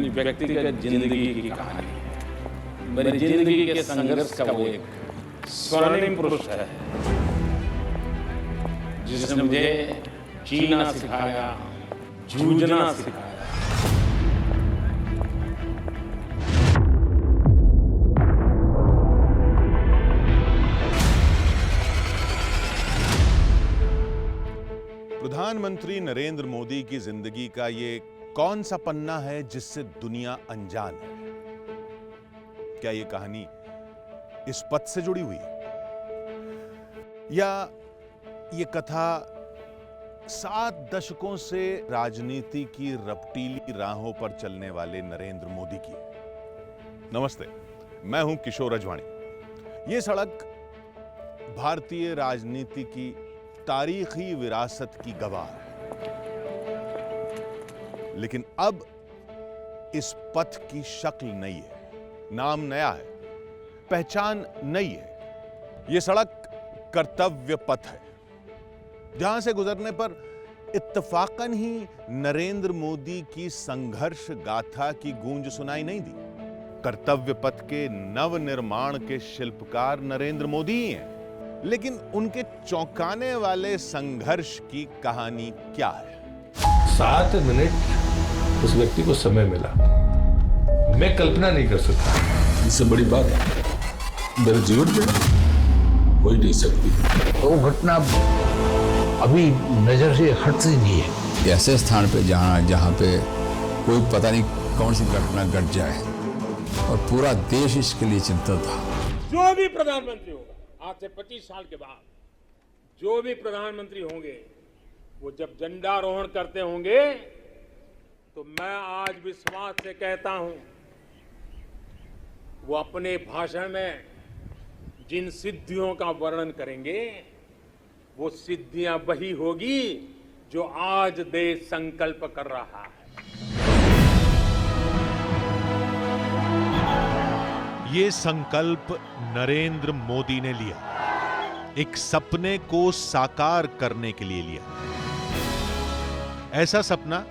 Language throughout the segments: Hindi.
मेरी व्यक्तिगत जिंदगी की कहानी, मेरी जिंदगी के संघर्ष का वो एक स्वर्णिम पुरुष है जिसने मुझे जीना सिखाया, जूझना सिखाया। प्रधानमंत्री नरेंद्र मोदी की जिंदगी का ये कौन सा पन्ना है जिससे दुनिया अनजान है? क्या ये कहानी इस पथ से जुड़ी हुई है, या ये कथा 7 दशकों से राजनीति की रपटीली राहों पर चलने वाले नरेंद्र मोदी की है? नमस्ते, मैं हूं किशोर रजवाणी। ये सड़क भारतीय राजनीति की तारीखी विरासत की गवाह है, लेकिन अब इस पथ की शक्ल नई है, नाम नया है, पहचान नई है। यह सड़क कर्तव्य पथ है, जहां से गुजरने पर इत्तफाकन ही नरेंद्र मोदी की संघर्ष गाथा की गूंज सुनाई नहीं दी। कर्तव्य पथ के नव निर्माण के शिल्पकार नरेंद्र मोदी ही हैं, लेकिन उनके चौंकाने वाले संघर्ष की कहानी क्या है? 7 मिनट उस व्यक्ति को समय मिला, मैं कल्पना नहीं कर सकता। इससे बड़ी बात मेरे जीवन में हो ही नहीं सकती। वो घटना अभी नजर से हटती नहीं है। ऐसे स्थान पे जहाँ पे कोई पता नहीं कौन सी घटना घट जाए, और पूरा देश इसके लिए चिंतित था। जो भी प्रधानमंत्री होगा आज से 25 साल के बाद, जो भी प्रधानमंत्री होंगे, वो जब झंडारोहण करते होंगे तो मैं आज विश्वास से कहता हूं, वो अपने भाषण में जिन सिद्धियों का वर्णन करेंगे, वो सिद्धियां वही होगी जो आज देश संकल्प कर रहा है। ये संकल्प नरेंद्र मोदी ने लिया, एक सपने को साकार करने के लिए लिया। ऐसा सपना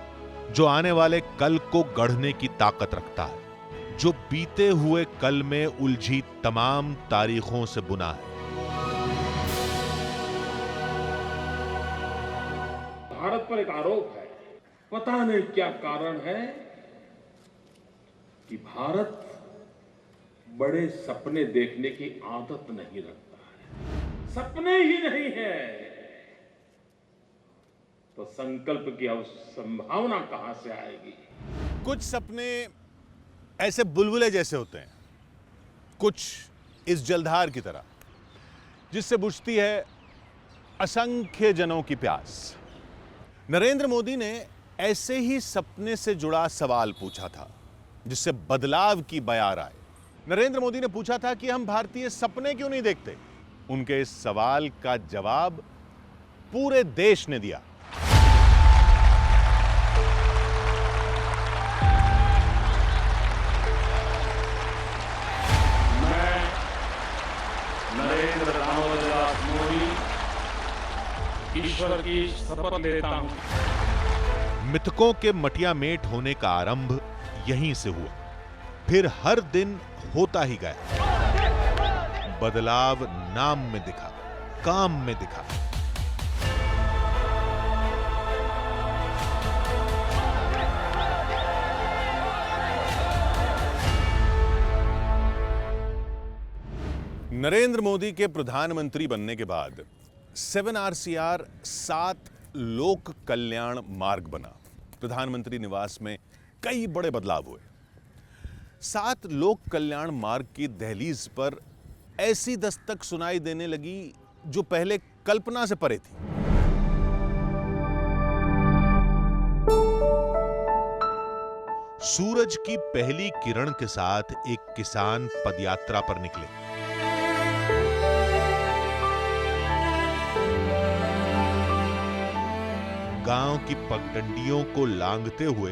जो आने वाले कल को गढ़ने की ताकत रखता है, जो बीते हुए कल में उलझी तमाम तारीखों से बुना है। भारत पर एक आरोप है, पता नहीं क्या कारण है कि भारत बड़े सपने देखने की आदत नहीं रखता है। सपने ही नहीं है तो संकल्प की संभावना कहां से आएगी? कुछ सपने ऐसे बुलबुले जैसे होते हैं, कुछ इस जलधार की तरह जिससे बुझती है असंख्य जनों की प्यास। नरेंद्र मोदी ने ऐसे ही सपने से जुड़ा सवाल पूछा था जिससे बदलाव की बयार आए। नरेंद्र मोदी ने पूछा था कि हम भारतीय सपने क्यों नहीं देखते? उनके इस सवाल का जवाब पूरे देश ने दिया। मैं नरेंद्र दामोदर मोदी ईश्वर की शपथ लेता हूं। मिथकों के मटिया मेट होने का आरंभ यहीं से हुआ, फिर हर दिन होता ही गया। बदलाव नाम में दिखा, काम में दिखा। नरेंद्र मोदी के प्रधानमंत्री बनने के बाद 7RCR 7 लोक कल्याण मार्ग बना। प्रधानमंत्री निवास में कई बड़े बदलाव हुए। 7 लोक कल्याण मार्ग की दहलीज पर ऐसी दस्तक सुनाई देने लगी जो पहले कल्पना से परे थी। सूरज की पहली किरण के साथ एक किसान पदयात्रा पर निकले। गांव की पगडंडियों को लांघते हुए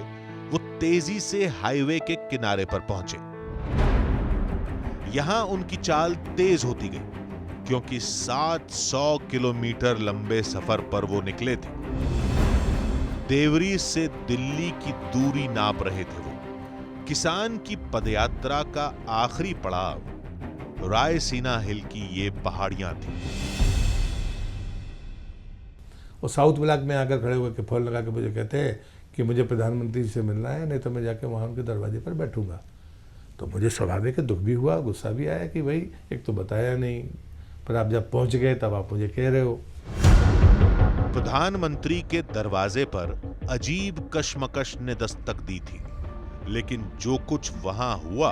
वो तेजी से हाईवे के किनारे पर पहुंचे। यहां उनकी चाल तेज होती गई, क्योंकि 700 किलोमीटर लंबे सफर पर वो निकले थे। देवरी से दिल्ली की दूरी नाप रहे थे वो, किसान की पदयात्रा का आखिरी पड़ाव रायसीना हिल की ये पहाड़ियां थी। और साउथ ब्लॉक में आकर खड़े होकर फोन लगा के मुझे कहते हैं कि मुझे प्रधानमंत्री से मिलना है, नहीं तो मैं जाके वहाँ उनके दरवाजे पर बैठूंगा। तो मुझे स्वाभाविक दुख भी हुआ, गुस्सा भी आया कि भाई एक तो बताया नहीं, पर आप जब पहुँच गए तब आप मुझे कह रहे हो। प्रधानमंत्री के दरवाजे पर अजीब कशमकश ने दस्तक दी थी, लेकिन जो कुछ वहां हुआ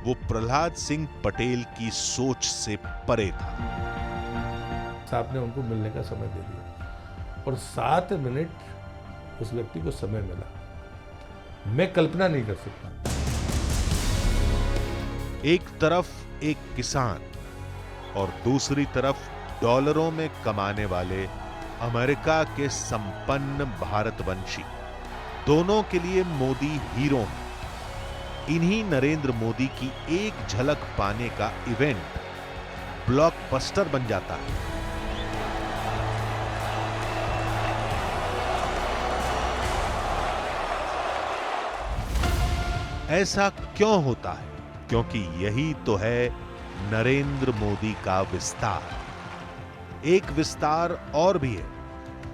वो प्रहलाद सिंह पटेल की सोच से परे था। साहब ने उनको मिलने का समय दे दिया और 7 मिनट उस व्यक्ति को समय मिला। मैं कल्पना नहीं कर सकता। एक तरफ एक किसान और दूसरी तरफ डॉलरों में कमाने वाले अमेरिका के संपन्न भारतवंशी, दोनों के लिए मोदी हीरो हैं। इन्हीं नरेंद्र मोदी की एक झलक पाने का इवेंट ब्लॉकबस्टर बन जाता है। ऐसा क्यों होता है? क्योंकि यही तो है नरेंद्र मोदी का विस्तार। एक विस्तार और भी है,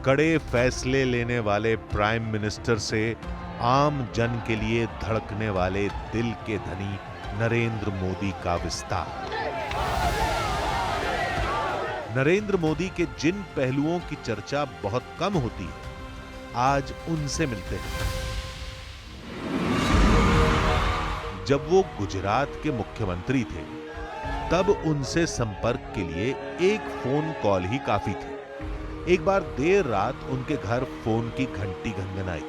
कड़े फैसले लेने वाले प्राइम मिनिस्टर से आम जन के लिए धड़कने वाले दिल के धनी नरेंद्र मोदी का विस्तार। नरेंद्र मोदी के जिन पहलुओं की चर्चा बहुत कम होती है, आज उनसे मिलते हैं। जब वो गुजरात के मुख्यमंत्री थे, तब उनसे संपर्क के लिए एक फोन कॉल ही काफी थी। एक बार देर रात उनके घर फोन की घंटी घंघनाई।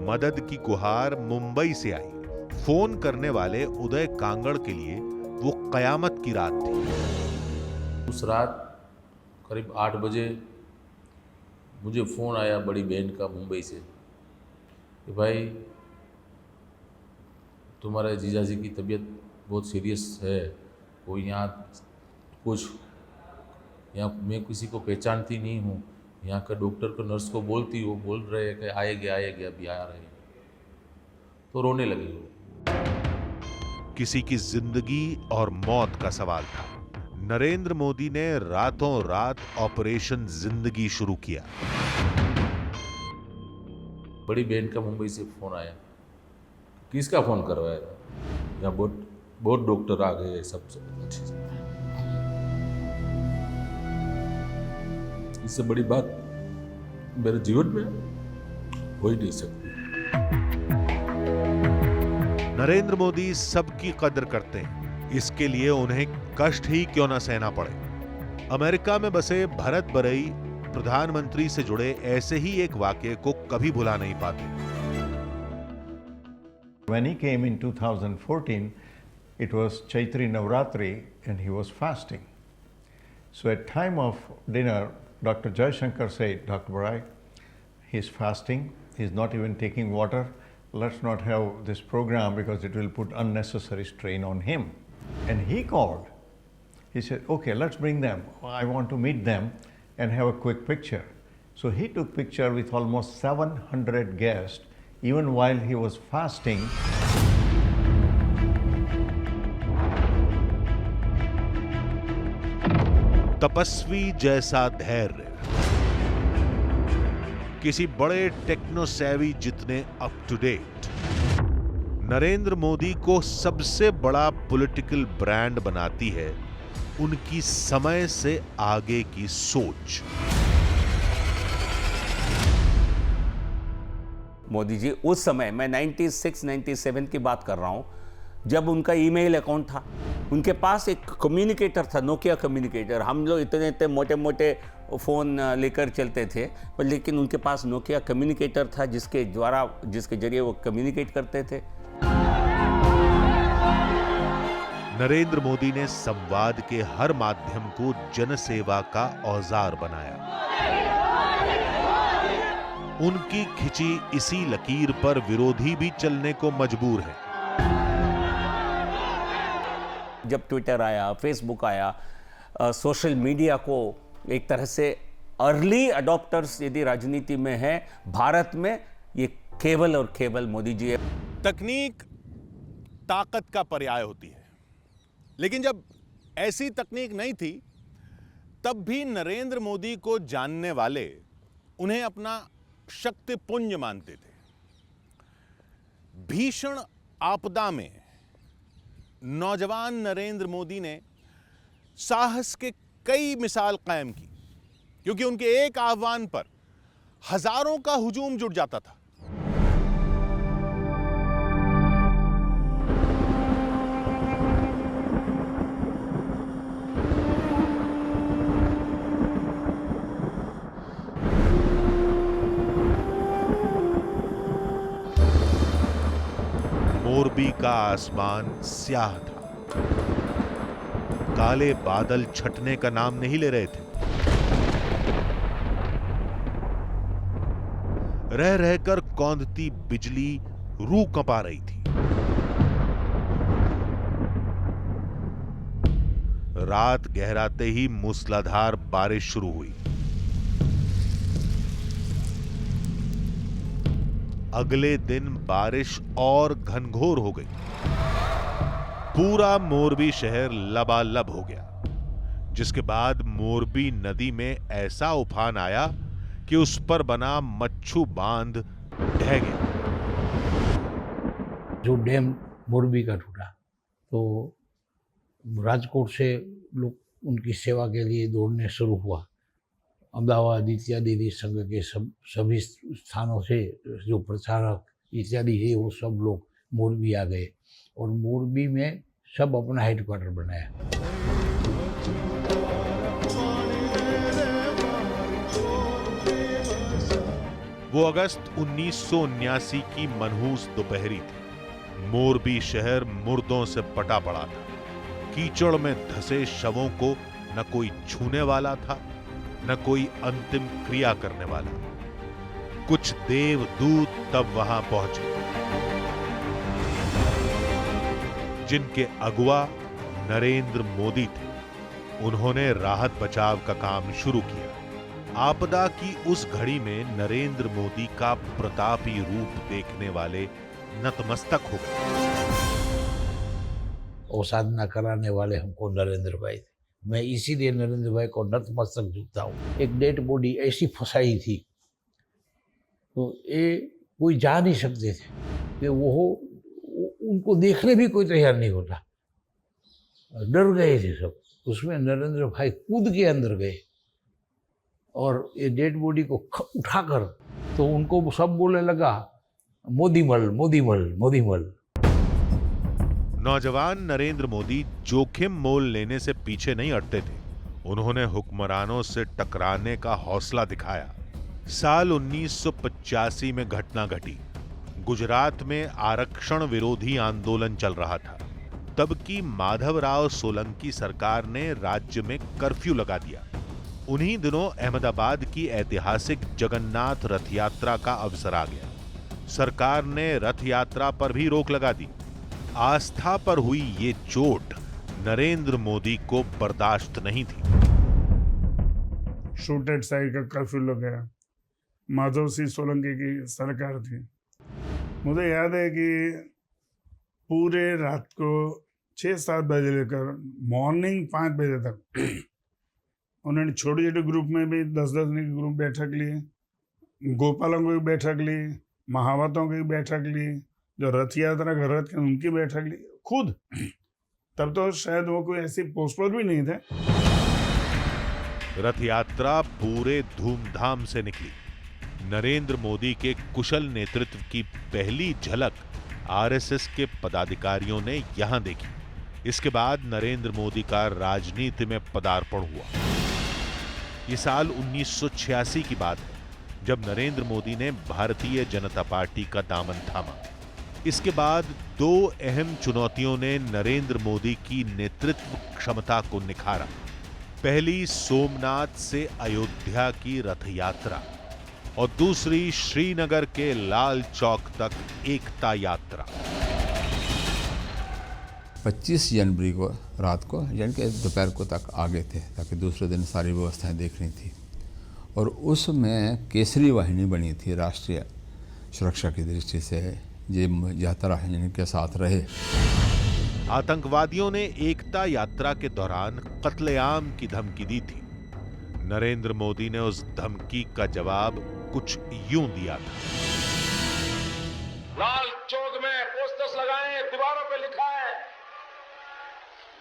मदद की गुहार मुंबई से आई। फोन करने वाले उदय कांगड़ के लिए वो कयामत की रात थी। उस रात करीब 8 बजे मुझे फ़ोन आया बड़ी बहन का मुंबई से कि भाई तुम्हारे जीजाजी की तबीयत बहुत सीरियस है, कोई यहाँ कुछ यहाँ मैं किसी को पहचानती नहीं हूँ, यहाँ का डॉक्टर को नर्स को बोलती हो, बोल रहे हैं कि आएगा अभी आ रहे हैं। तो रोने लगी वो। किसी की जिंदगी और मौत का सवाल था। नरेंद्र मोदी ने रातों रात ऑपरेशन जिंदगी शुरू किया। बड़ी बहन का मुंबई से फ़ोन आया, किसका फ़ोन करवाया था, यहाँ बहुत डॉक्टर आ गए सब अच्छे से। इससे बड़ी बात मेरे जीवन में हो ही नहीं सकती। नरेंद्र मोदी सबकी कदर करते हैं, इसके लिए उन्हें कष्ट ही क्यों न सहना पड़े। अमेरिका में बसे भरत बरई प्रधानमंत्री से जुड़े ऐसे ही एक वाकये को कभी भुला नहीं पाते। When he came in 2014, it was Chaitri Navratri and he was fasting. So at time of dinner, Dr. Jaishankar said, Dr. Barai, he's fasting, he's not even taking water. Let's not have this program because it will put unnecessary strain on him. And he called. He said, okay, let's bring them. I want to meet them and have a quick picture. So he took picture with almost 700 guests, even while he was fasting. तपस्वी जैसा धैर्य, किसी बड़े टेक्नोसेवी जितने up to date. Narendra Modi को सबसे बड़ा पॉलिटिकल ब्रांड बनाती है उनकी समय से आगे की सोच। मोदी जी उस समय, मैं 96-97 की बात कर रहा हूं, जब उनका ईमेल अकाउंट था, उनके पास एक कम्युनिकेटर था, नोकिया कम्युनिकेटर। हम लोग इतने मोटे मोटे फ़ोन लेकर चलते थे, पर लेकिन उनके पास नोकिया कम्युनिकेटर था जिसके जरिए वो कम्युनिकेट करते थे। नरेंद्र मोदी ने संवाद के हर माध्यम को जनसेवा का औजार बनाया। उनकी खिंची इसी लकीर पर विरोधी भी चलने को मजबूर है। जब ट्विटर आया, फेसबुक आया, सोशल मीडिया को एक तरह से अर्ली अडॉप्टर्स यदि राजनीति में है भारत में, ये केवल और केवल मोदी जी है। तकनीक ताकत का पर्याय होती है। लेकिन जब ऐसी तकनीक नहीं थी, तब भी नरेंद्र मोदी को जानने वाले उन्हें अपना शक्तिपुंज मानते थे। भीषण आपदा में नौजवान नरेंद्र मोदी ने साहस के कई मिसाल कायम की, क्योंकि उनके एक आह्वान पर हजारों का हुजूम जुट जाता था। मोरबी का आसमान स्याह था। काले बादल छटने का नाम नहीं ले रहे थे। रह रहकर कौंधती बिजली रूह कंपा रही थी। रात गहराते ही मूसलाधार बारिश शुरू हुई। अगले दिन बारिश और घनघोर हो गई। पूरा मोरबी शहर लबालब हो गया, जिसके बाद मोरबी नदी में ऐसा उफान आया कि उस पर बना मच्छू बांध ढह गया। जो डैम मोरबी का टूटा तो राजकोट से लोग उनकी सेवा के लिए दौड़ने शुरू हुआ। अहमदाबाद इत्यादि संघ के सभी स्थानों से जो प्रचारक इत्यादि है वो सब लोग मोरबी आ गए और मोरबी में सब अपना हेडक्वार्टर बनाया। वो अगस्त 1979 की मनहूस दोपहरी थी। मोरबी शहर मुर्दों से पटा पड़ा था। कीचड़ में धंसे शवों को न कोई छूने वाला था, न कोई अंतिम क्रिया करने वाला। कुछ देवदूत तब वहां पहुंचे, जिनके अगुवा नरेंद्र मोदी थे। उन्होंने राहत बचाव का काम शुरू किया। आपदा की उस घड़ी में नरेंद्र मोदी का प्रतापी रूप देखने वाले नतमस्तक हो गए। और साधना कराने वाले हमको नरेंद्र भाई थे। मैं इसीलिए नरेंद्र भाई को नतमस्तक झुकता हूँ। एक डेड बॉडी ऐसी फंसाई थी तो ये कोई जा नहीं सकते थे कि वो उनको देखने भी कोई तैयार नहीं होता। डर गए थे सब। उसमें नरेंद्र भाई कूद के अंदर गए और ये डेड बॉडी को उठाकर तो उनको सब बोलने लगा मोदीमल मोदीमल मोदीमल। नौजवान नरेंद्र मोदी जोखिम मोल लेने से पीछे नहीं हटते थे। उन्होंने हुक्मरानों से टकराने का हौसला दिखाया। साल 1985 में घटना घटी। गुजरात में आरक्षण विरोधी आंदोलन चल रहा था। तब की माधवराव सोलंकी सरकार ने राज्य में कर्फ्यू लगा दिया। उन्हीं दिनों अहमदाबाद की ऐतिहासिक जगन्नाथ रथ यात्रा का अवसर आ गया। सरकार ने रथ यात्रा पर भी रोक लगा दी। आस्था पर हुई ये चोट नरेंद्र मोदी को बर्दाश्त नहीं थी। शूट एट साइड का कर्फ्यू लगाया। माधव सिंह सोलंकी की सरकार थी। मुझे याद है कि पूरे रात को 6-7 बजे लेकर मॉर्निंग 5 बजे तक उन्होंने छोटे छोटे ग्रुप में भी 10-10 की ग्रुप बैठक ली। गोपालों की बैठक ली, महावतों की बैठक ली, जो रथ यात्रा का रथ के उनकी बैठक ली खुद। तब तो शायद वो कोई ऐसी पोस्टर भी नहीं थे। रथ यात्रा पूरे धूमधाम से निकली। नरेंद्र मोदी के कुशल नेतृत्व की पहली झलक आरएसएस के पदाधिकारियों ने यहां देखी। इसके बाद नरेंद्र मोदी का राजनीति में पदार्पण हुआ। ये साल 1986 की बात है, जब नरेंद्र मोदी ने भारतीय जनता पार्टी का दामन थामा। इसके बाद 2 अहम चुनौतियों ने नरेंद्र मोदी की नेतृत्व क्षमता को निखारा। पहली सोमनाथ से अयोध्या की रथ यात्रा और दूसरी श्रीनगर के लाल चौक तक एकता यात्रा। 25 जनवरी को रात को यानी कि दोपहर को तक आ गए थे ताकि दूसरे दिन सारी व्यवस्थाएं देखनी थी। और उसमें केसरी वाहिनी बनी थी राष्ट्रीय सुरक्षा की दृष्टि से ये यात्रा इनके साथ रहे। आतंकवादियों ने एकता यात्रा के दौरान कत्लेआम की धमकी दी थी। नरेंद्र मोदी ने उस धमकी का जवाब कुछ यूं दिया था। लाल चौक में पोस्टर्स लगाए, दीवारों पे लिखा है,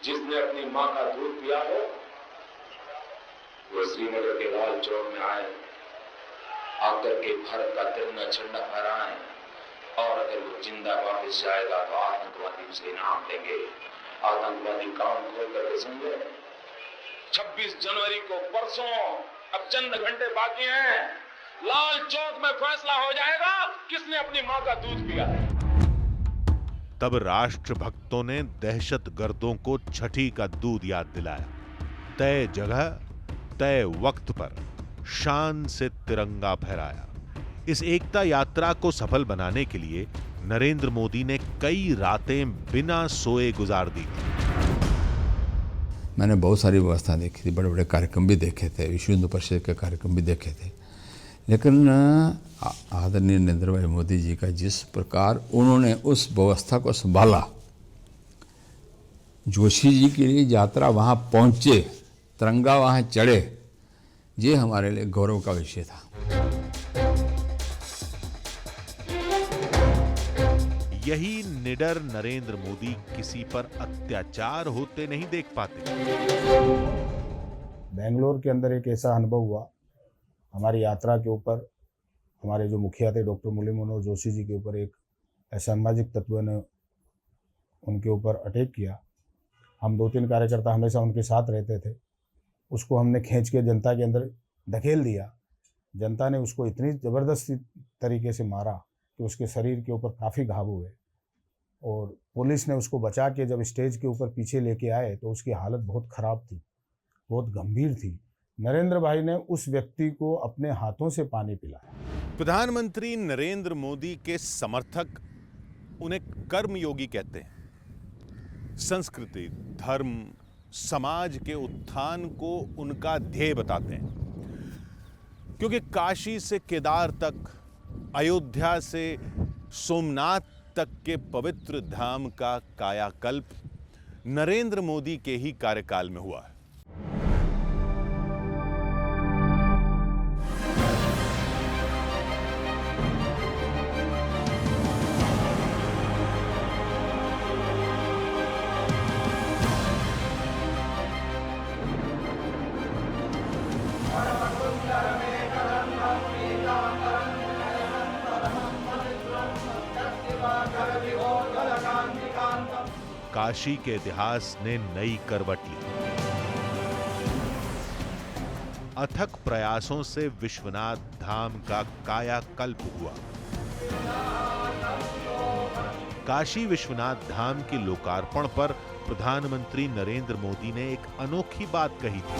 जिसने अपनी मां का दूध पिया हो वो श्रीनगर के लाल चौक में आए, आकर के भारत का तिरंगा झंडा फहराएं, और अगर वो जिंदा वापस जाएगा तो आतंकवादी उसे इनाम देंगे। आतंकवादी काम खोल करके समझे। 26 जनवरी को परसों, अब चंद घंटे बाकी हैं, लाल चौक में फैसला हो जाएगा किसने अपनी मां का दूध पिया। तब राष्ट्रभक्तों ने दहशतगर्दों को छठी का दूध याद दिलाया। तय जगह तय वक्त पर शान से तिरंगा फहराया। इस एकता यात्रा को सफल बनाने के लिए नरेंद्र मोदी ने कई रातें बिना सोए गुजार दी। मैंने बहुत सारी व्यवस्था देखी थी, बड़े बड़े कार्यक्रम भी देखे थे, विश्व हिंदू परिषद के कार्यक्रम भी देखे थे, लेकिन आदरणीय नरेंद्र भाई मोदी जी का जिस प्रकार उन्होंने उस व्यवस्था को संभाला, जोशी जी के लिए यात्रा वहाँ पहुँचे, तिरंगा वहाँ चढ़े, ये हमारे लिए गौरव का विषय था। यही निडर नरेंद्र मोदी किसी पर अत्याचार होते नहीं देख पाते। बेंगलोर के अंदर एक ऐसा अनुभव हुआ, हमारी यात्रा के ऊपर हमारे जो मुखिया थे डॉक्टर मुरली मनोहर जोशी जी के ऊपर एक असामाजिक तत्व ने उनके ऊपर अटैक किया। हम 2-3 कार्यकर्ता हमेशा उनके साथ रहते थे, उसको हमने खींच के जनता के अंदर धकेल दिया। जनता ने उसको इतनी ज़बरदस्ती तरीके से मारा कि उसके शरीर के ऊपर काफ़ी घाव हुए, और पुलिस ने उसको बचा के जब स्टेज के ऊपर पीछे लेके आए तो उसकी हालत बहुत ख़राब थी, बहुत गंभीर थी। नरेंद्र भाई ने उस व्यक्ति को अपने हाथों से पानी पिलाया। प्रधानमंत्री नरेंद्र मोदी के समर्थक उन्हें कर्मयोगी कहते हैं। संस्कृति, धर्म, समाज के उत्थान को उनका ध्येय बताते हैं, क्योंकि काशी से केदार तक, अयोध्या से सोमनाथ तक के पवित्र धाम का कायाकल्प नरेंद्र मोदी के ही कार्यकाल में हुआ है। काशी के इतिहास ने नई करवट ली। अथक प्रयासों से विश्वनाथ धाम का कायाकल्प हुआ। काशी विश्वनाथ धाम के लोकार्पण पर प्रधानमंत्री नरेंद्र मोदी ने एक अनोखी बात कही थी।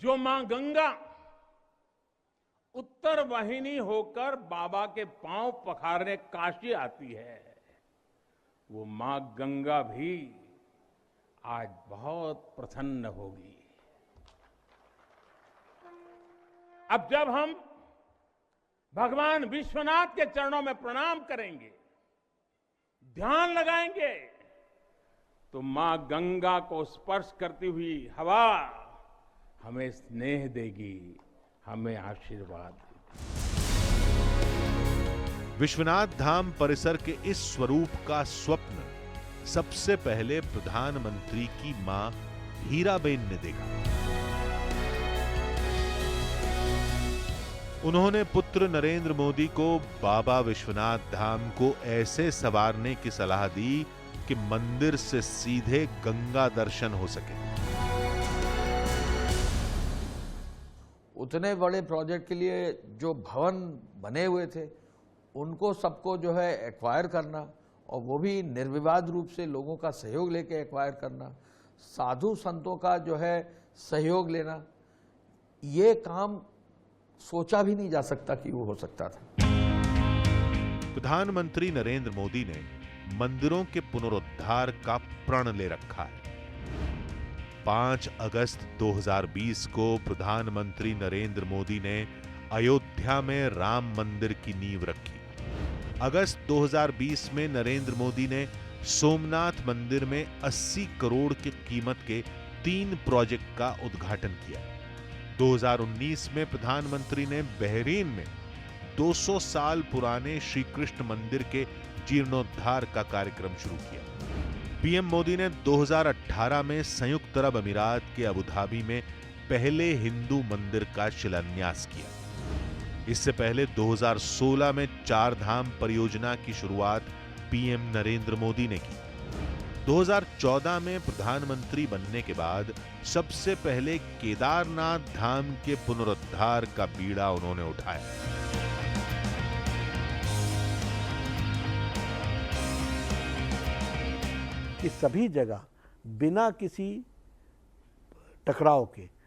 जो मां गंगा उत्तर वाहिनी होकर बाबा के पांव पखारने काशी आती है, वो मां गंगा भी आज बहुत प्रसन्न होगी। अब जब हम भगवान विश्वनाथ के चरणों में प्रणाम करेंगे, ध्यान लगाएंगे, तो मां गंगा को स्पर्श करती हुई हवा हमें स्नेह देगी, हमें आशीर्वाद देगी। विश्वनाथ धाम परिसर के इस स्वरूप का स्वप्न सबसे पहले प्रधानमंत्री की मां हीराबेन ने देखा। उन्होंने पुत्र नरेंद्र मोदी को बाबा विश्वनाथ धाम को ऐसे संवारने की सलाह दी कि मंदिर से सीधे गंगा दर्शन हो सके। उतने बड़े प्रोजेक्ट के लिए जो भवन बने हुए थे उनको सबको जो है एक्वायर करना, और वो भी निर्विवाद रूप से लोगों का सहयोग लेके एक्वायर करना, साधु संतों का जो है सहयोग लेना, ये काम सोचा भी नहीं जा सकता कि वो हो सकता था। प्रधानमंत्री नरेंद्र मोदी ने मंदिरों के पुनरुद्धार का प्रण ले रखा है। 5 अगस्त 2020 को प्रधानमंत्री नरेंद्र मोदी ने अयोध्या में राम मंदिर की नींव रखी। अगस्त 2020 में नरेंद्र मोदी ने सोमनाथ मंदिर में 80 करोड़ की कीमत के 3 प्रोजेक्ट का उद्घाटन किया। 2019 में प्रधानमंत्री ने बहरीन में 200 साल पुराने श्री कृष्ण मंदिर के जीर्णोद्धार का कार्यक्रम शुरू किया। पीएम मोदी ने 2018 में संयुक्त अरब अमीरात के अबू धाबी में पहले हिंदू मंदिर का शिलान्यास किया। इससे पहले 2016 में 4 धाम परियोजना की शुरुआत पीएम नरेंद्र मोदी ने की। 2014 में प्रधानमंत्री बनने के बाद सबसे पहले केदारनाथ धाम के पुनरुद्धार का बीड़ा उन्होंने उठाया। कि सभी जगह बिना किसी टकराव के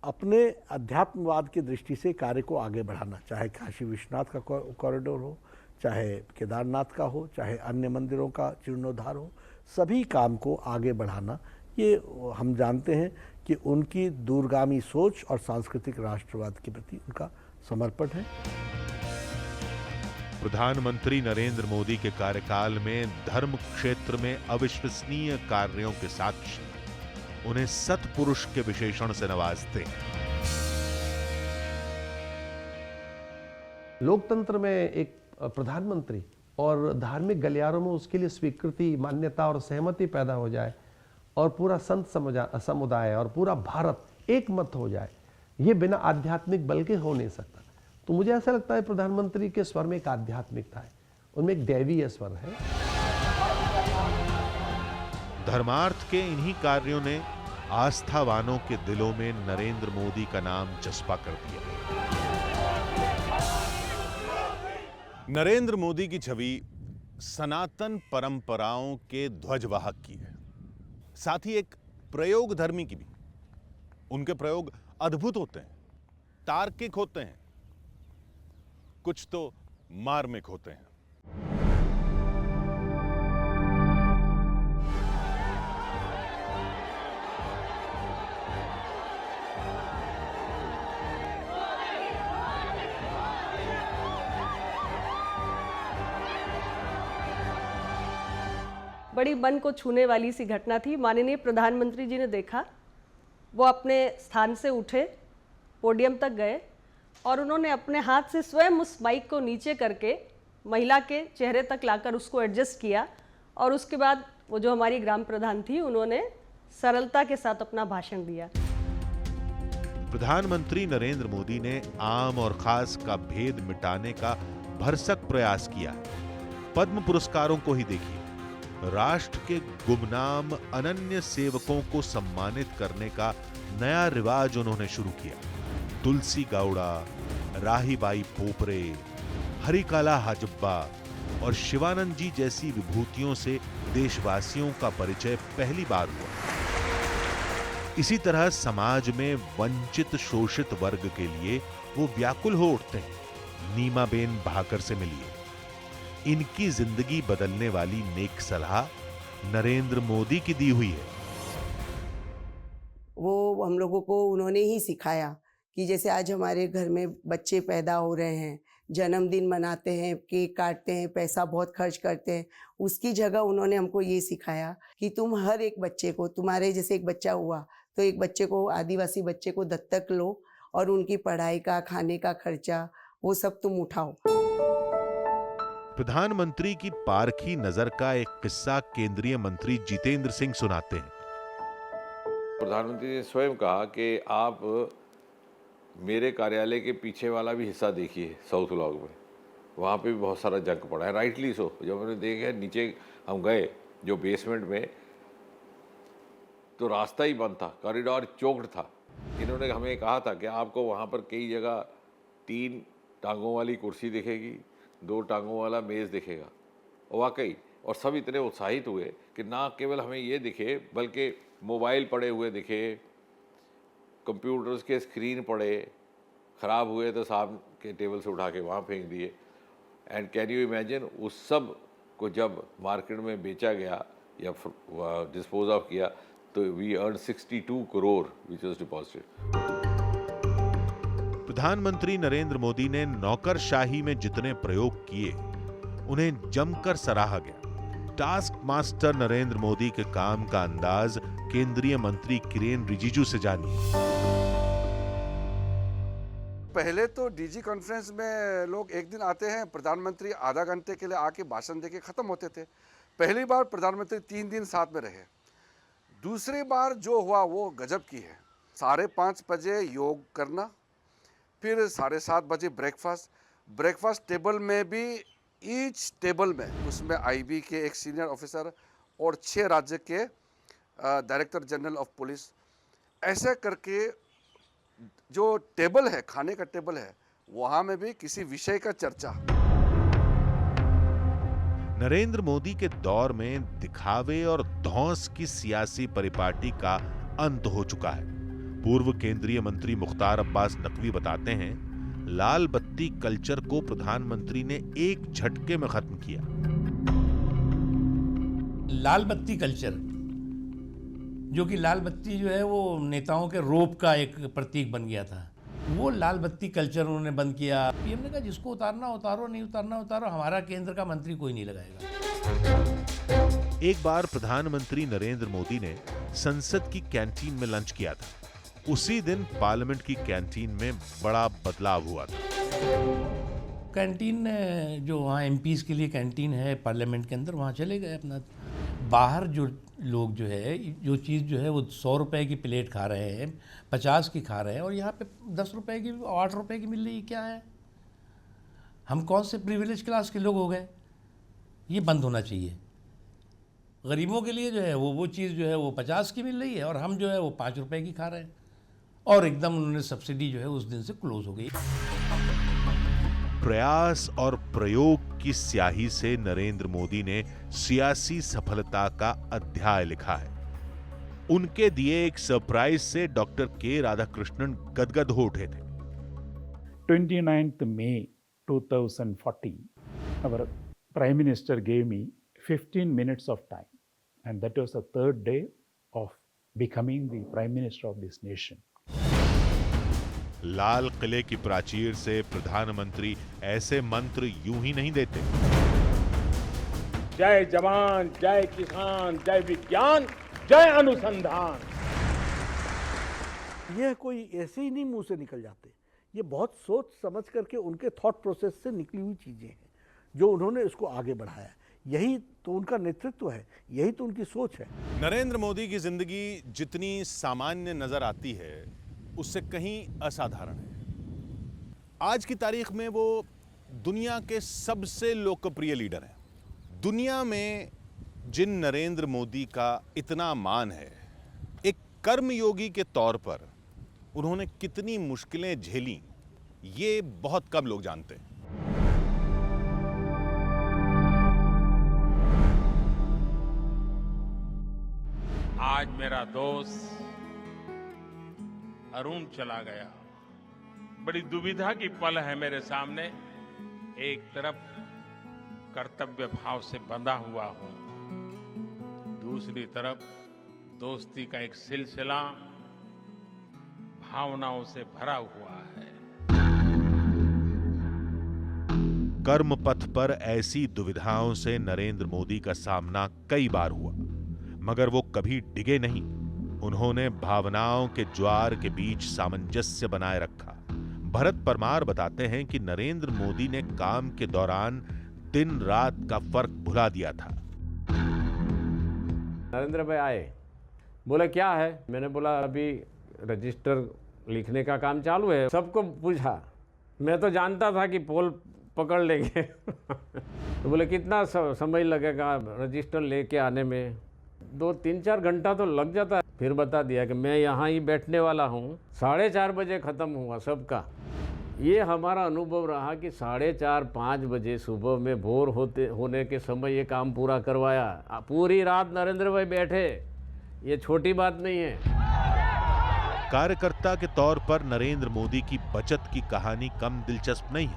अपने अध्यात्मवाद की दृष्टि से कार्य को आगे बढ़ाना, चाहे काशी विश्वनाथ का कॉरिडोर हो, चाहे केदारनाथ का हो, चाहे अन्य मंदिरों का जीर्णोद्धार हो, सभी काम को आगे बढ़ाना, ये हम जानते हैं कि उनकी दूरगामी सोच और सांस्कृतिक राष्ट्रवाद के प्रति उनका समर्पण है। प्रधानमंत्री नरेंद्र मोदी के कार्यकाल में धर्म क्षेत्र में अविश्वसनीय कार्यों के साक्षी उन्हें सत्पुरुष के विशेषण से नवाजते हैं। लोकतंत्र में एक प्रधानमंत्री और धार्मिक गलियारों में उसके लिए स्वीकृति, मान्यता और सहमति पैदा हो जाए और पूरा संत समुदाय और पूरा भारत एक मत हो जाए, ये बिना आध्यात्मिक बल के हो नहीं सकता। तो मुझे ऐसा लगता है प्रधानमंत्री के स्वर में एक आध्यात्मिकता है, उनमें एक दैवीय स्वर है। धर्मार्थ के इन्हीं कार्यों ने आस्थावानों के दिलों में नरेंद्र मोदी का नाम चस्पा कर दिया। नरेंद्र मोदी की छवि सनातन परंपराओं के ध्वजवाहक की है, साथ ही एक प्रयोगधर्मी की भी। उनके प्रयोग अद्भुत होते हैं, तार्किक होते हैं, कुछ तो मार्मिक होते हैं। बड़ी मन को छूने वाली सी घटना थी। माननीय प्रधानमंत्री जी ने देखा, वो अपने स्थान से उठे, पोडियम तक गए और उन्होंने अपने हाथ से स्वयं उस माइक को नीचे करके महिला के चेहरे तक लाकर उसको एडजस्ट किया और उसके बाद वो जो हमारी ग्राम प्रधान थी, उन्होंने सरलता के साथ अपना भाषण दिया। प्रधानमंत्री नरेंद्र मोदी ने आम और खास का भेद मिटाने का भरसक प्रयास किया। पद्म पुरस्कारों को ही देखिए, राष्ट्र के गुमनाम अनन्य सेवकों को सम्मानित करने का नया रिवाज उन्होंने शुरू किया। तुलसी गाउड़ा, राहीबाई पोपरे, हरिकाला हाजब्बा और शिवानंद जी जैसी विभूतियों से देशवासियों का परिचय पहली बार हुआ। इसी तरह समाज में वंचित शोषित वर्ग के लिए वो व्याकुल हो उठते हैं। नीमाबेन भाकर से मिलिए, इनकी जिंदगी बदलने वाली नेक सलाह नरेंद्र मोदी की दी हुई है। वो हम लोगों को उन्होंने ही सिखाया कि जैसे आज हमारे घर में बच्चे पैदा हो रहे हैं, जन्मदिन मनाते हैं, केक काटते हैं, पैसा बहुत खर्च करते हैं, उसकी जगह उन्होंने हमको ये सिखाया कि तुम हर एक बच्चे को, तुम्हारे जैसे एक बच्चा हुआ तो एक बच्चे को, आदिवासी बच्चे को दत्तक लो और उनकी पढ़ाई का, खाने का खर्चा वो सब तुम उठाओ। प्रधानमंत्री की पारखी नजर का एक किस्सा केंद्रीय मंत्री जितेंद्र सिंह सुनाते हैं। प्रधानमंत्री ने स्वयं कहा कि आप मेरे कार्यालय के पीछे वाला भी हिस्सा देखिए, साउथ ब्लॉक में, वहाँ पे भी बहुत सारा जंक पड़ा है, राइटली सो। जब मैंने देखा नीचे हम गए जो बेसमेंट में, तो रास्ता ही बंद था, कॉरिडोर चोक्ड था। इन्होंने हमें कहा था कि आपको वहाँ पर कई जगह 3 टांगों वाली कुर्सी दिखेगी, 2 टांगों वाला मेज़ दिखेगा। वाकई, और सब इतने उत्साहित हुए कि ना केवल हमें ये दिखे बल्कि मोबाइल पड़े हुए दिखे, कंप्यूटर्स के स्क्रीन पड़े, ख़राब हुए तो साहब के टेबल से उठा के वहाँ फेंक दिए। एंड कैन यू इमेजिन, उस सब को जब मार्केट में बेचा गया या डिस्पोज ऑफ किया तो we earn 62 crore which was deposited. प्रधानमंत्री नरेंद्र मोदी ने नौकरशाही में जितने प्रयोग किए उन्हें जमकर सराहा गया। टास्क मास्टर नरेंद्र मोदी के काम का अंदाज केंद्रीय मंत्री किरेन रिजिजू से जानिए। पहले तो डीजी कॉन्फ्रेंस में लोग एक दिन आते हैं, प्रधानमंत्री आधा घंटे के लिए आके भाषण देके ख़त्म होते थे। पहली बार प्रधानमंत्री 3 दिन साथ में रहे। दूसरी बार जो हुआ वो गजब की है। 5:30 बजे योग करना, फिर 7:30 बजे ब्रेकफास्ट टेबल में भी ईच टेबल में उसमें आईबी के एक सीनियर ऑफिसर और 6 राज्य के डायरेक्टर जनरल ऑफ पुलिस, ऐसे करके जो टेबल है, खाने का टेबल है, वहाँ में भी किसी विषय का चर्चा। नरेंद्र मोदी के दौर में दिखावे और धौंस की सियासी परिपाटी का अंत हो चुका है। पूर्व केंद्रीय मंत्री मुख्तार अब्बास नकवी बताते हैं, लाल बत्ती कल्चर को प्रधानमंत्री ने एक झटके में खत्म किया। लाल बत्ती कल्चर, जो कि लाल बत्ती जो है वो नेताओं के रोब का एक प्रतीक बन गया था, वो लाल बत्ती कल्चर उन्होंने बंद किया। पीएम ने कहा जिसको उतारना उतारो, नहीं उतारना उतारो, हमारा केंद्र का मंत्री कोई नहीं लगाएगा। एक बार प्रधानमंत्री नरेंद्र मोदी ने संसद की कैंटीन में लंच किया था। उसी दिन पार्लियामेंट की कैंटीन में बड़ा बदलाव हुआ था। कैंटीन जो वहाँ एमपीज के लिए कैंटीन है पार्लियामेंट के अंदर, वहाँ चले गए अपना। बाहर जो लोग जो है, जो चीज़ जो है वो 100 रुपए की प्लेट खा रहे हैं, 50 की खा रहे हैं, और यहाँ पे 10 रुपए की, 8 रुपए की मिल रही है। क्या है, हम कौन से प्रिविलेज क्लास के लोग हो गए? ये बंद होना चाहिए। गरीबों के लिए जो है वो चीज़ जो है वो 50 की मिल रही है, और हम जो है वो 5 रुपए की खा रहे हैं, और एकदम उन्होंने सब्सिडी जो है उस दिन से क्लोज हो गई। प्रयास और प्रयोग की स्याही से नरेंद्र मोदी ने सियासी सफलता का अध्याय लिखा है। उनके दिए एक सरप्राइज से डॉक्टर के राधाकृष्णन गदगद हो उठे थे। 29th May 2014, our Prime Minister gave me 15 minutes of time, and that was the 3rd day of becoming the Prime Minister of this nation. लाल किले की प्राचीर से प्रधानमंत्री ऐसे मंत्र यूं ही नहीं देते। जय जवान, जय किसान, जय विज्ञान, जय अनुसंधान। यह कोई ऐसे ही नहीं मुंह से निकल जाते, ये बहुत सोच समझ करके उनके थॉट प्रोसेस से निकली हुई चीजें हैं जो उन्होंने इसको आगे बढ़ाया। यही तो उनका नेतृत्व है, यही तो उनकी सोच है। नरेंद्र मोदी की जिंदगी जितनी सामान्य नजर आती है, उससे कहीं असाधारण है। आज की तारीख में वो दुनिया के सबसे लोकप्रिय लीडर हैं। दुनिया में जिन नरेंद्र मोदी का इतना मान है, एक कर्मयोगी के तौर पर उन्होंने कितनी मुश्किलें झेली, ये बहुत कम लोग जानते हैं। आज मेरा दोस्त अरुण चला गया। बड़ी दुविधा की पल है मेरे सामने। एक तरफ कर्तव्य भाव से बंधा हुआ हूं, दूसरी तरफ दोस्ती का एक सिलसिला भावनाओं से भरा हुआ है। कर्म पथ पर ऐसी दुविधाओं से नरेंद्र मोदी का सामना कई बार हुआ, मगर वो कभी डिगे नहीं। उन्होंने भावनाओं के ज्वार के बीच सामंजस्य बनाए रखा। भरत परमार बताते हैं कि नरेंद्र मोदी ने काम के दौरान दिन रात का फर्क भुला दिया था। नरेंद्र भाई आए, बोले क्या है? मैंने बोला अभी रजिस्टर लिखने का काम चालू है। सबको पूछा, मैं तो जानता था कि पोल पकड़ लेंगे। तो बोले कितना समय लगेगा रजिस्टर लेके आने में? 2-3-4 घंटा तो लग जाता है। फिर बता दिया कि मैं यहाँ ही बैठने वाला हूँ, 4:30 बजे ख़त्म हुआ सबका। ये हमारा अनुभव रहा कि 4:30-5 बजे सुबह में भोर होने के समय ये काम पूरा करवाया। पूरी रात नरेंद्र भाई बैठे, ये छोटी बात नहीं है। कार्यकर्ता के तौर पर नरेंद्र मोदी की बचत की कहानी कम दिलचस्प नहीं है।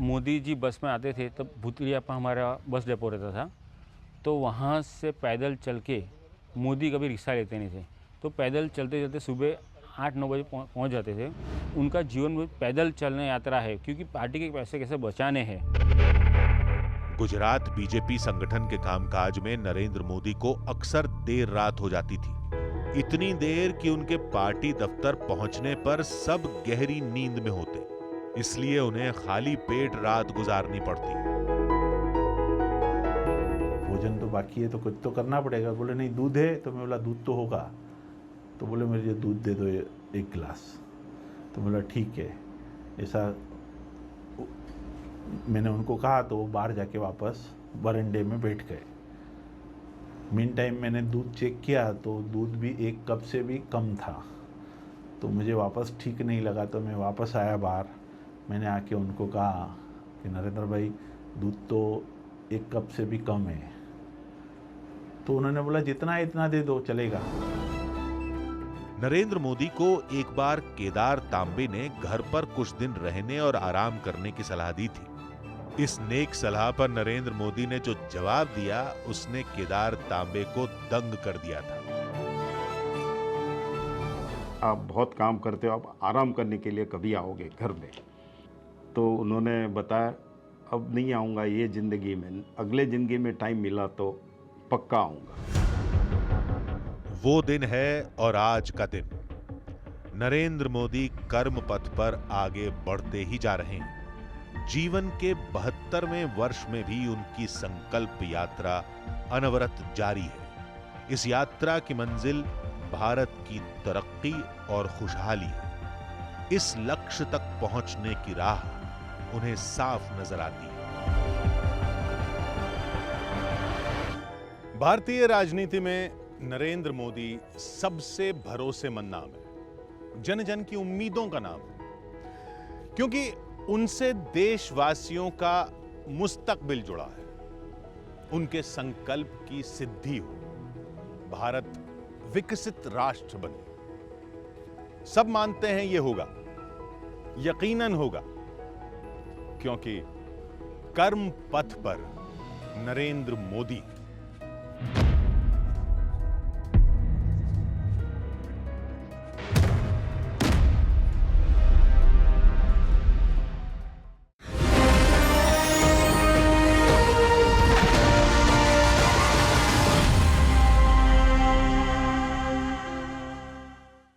मोदी जी बस में आते थे तब भूतड़िया पर हमारा बस डिपो रहता था, तो वहाँ से पैदल चल के, मोदी कभी रिक्शा लेते नहीं थे, तो पैदल चलते चलते सुबह 8-9 बजे पहुँच जाते थे। उनका जीवन में पैदल चलने यात्रा है, क्योंकि पार्टी के पैसे कैसे बचाने हैं। गुजरात बीजेपी संगठन के कामकाज में नरेंद्र मोदी को अक्सर देर रात हो जाती थी, इतनी देर कि उनके पार्टी दफ्तर पहुंचने पर सब गहरी नींद में होते, इसलिए उन्हें खाली पेट रात गुजारनी पड़ती। भोजन तो बाकी है तो कुछ तो करना पड़ेगा। बोले नहीं दूध है, तो मैं बोला दूध तो होगा, तो बोले मेरे लिए दूध दे दो 1 गिलास। तो बोला ठीक है। ऐसा मैंने उनको कहा तो वो बाहर जाके वापस बरंडे में बैठ गए। मीन टाइम मैंने दूध चेक किया तो दूध भी 1 कप से भी कम था, तो मुझे वापस ठीक नहीं लगा, तो मैं वापस आया बाहर। मैंने आके उनको कहा कि नरेंद्र भाई दूध तो 1 कप से भी कम है। तो उन्होंने बोला जितना है इतना दे दो, चलेगा। नरेंद्र मोदी को एक बार केदार तांबे ने घर पर कुछ दिन रहने और आराम करने की सलाह दी थी। इस नेक सलाह पर नरेंद्र मोदी ने जो जवाब दिया, उसने केदार तांबे को दंग कर दिया था। आप बहुत काम करते हो, आप आराम करने के लिए कभी आओगे घर में? तो उन्होंने बताया अब नहीं आऊँगा ये ज़िंदगी में, अगले ज़िंदगी में टाइम मिला तो पक्का आऊँगा। वो दिन है और आज का दिन। नरेंद्र मोदी कर्म पथ पर आगे बढ़ते ही जा रहे हैं। जीवन के 72वें वर्ष में भी उनकी संकल्प यात्रा अनवरत जारी है। इस यात्रा की मंजिल भारत की तरक्की और खुशहाली है। इस लक्ष्य तक पहुंचने की राह उन्हें साफ नजर आती है। भारतीय राजनीति में नरेंद्र मोदी सबसे भरोसेमंद नाम है, जन जन की उम्मीदों का नाम है, क्योंकि उनसे देशवासियों का मुस्तकबिल जुड़ा है। उनके संकल्प की सिद्धि हो, भारत विकसित राष्ट्र बने। सब मानते हैं यह होगा, यकीनन होगा, क्योंकि कर्म पथ पर नरेंद्र मोदी